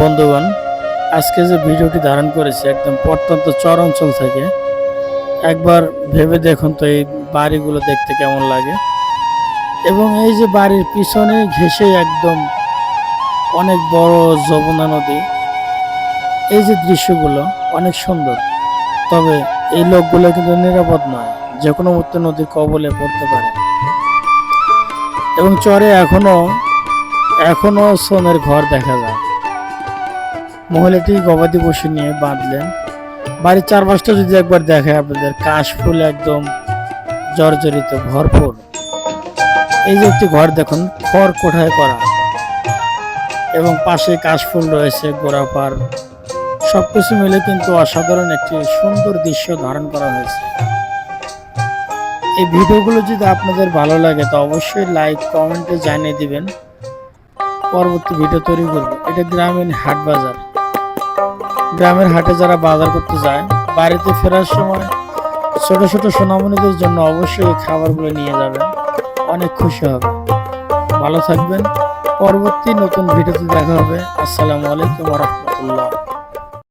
বন্ধুগণ, আজকে যে ভিডিওটি ধারণ করেছি একদম প্রত্যন্ত চর অঞ্চল থেকে। একবার ভেবে দেখুন তো এই বাড়িগুলো দেখতে কেমন লাগে। এবং এই যে বাড়ির পিছনে ঘেঁষে একদম অনেক বড় যমুনা নদী। এই যে দৃশ্যগুলো অনেক সুন্দর, তবে এই লোকগুলো কিন্তু নিরাপদ নয়, যে কোনো মুহূর্তে নদীর কবলে পড়তে পারে। এবং চরে এখনো এখনো সোনের ঘর দেখা যায়। মহিলাটি গবাদি পশু নিয়ে বাঁধলেন। বাড়ির চারপাশটা যদি একবার দেখে আপনাদের, কাশ ফুল একদম জর্জরিত ভরপুর। এই যে একটি ঘর দেখুন, খড় কোঠায় করা, এবং পাশে কাশফুল রয়েছে, গোড়াপাড়, সবকিছু মিলে কিন্তু অসাধারণ একটি সুন্দর দৃশ্য ধারণ করা হয়েছে। এই ভিডিওগুলো যদি আপনাদের ভালো লাগে তো অবশ্যই লাইক কমেন্টে জানিয়ে দিবেন। পরবর্তী ভিডিও তৈরি করব। এটা গ্রামীণ হাট বাজার। গ্রামের হাটে যারা বাজার করতে যায়, বাড়িতে ফেরার সময় ছোট ছোট সোনামণিদের জন্য অবশ্যই এই খাবারগুলো নিয়ে যাবেন, অনেক খুশি হবে। ভালো থাকবেন। পরবর্তী নতুন ভিডিওতে দেখা হবে। আসসালামু আলাইকুম ওয়া রাহমাতুল্লাহ।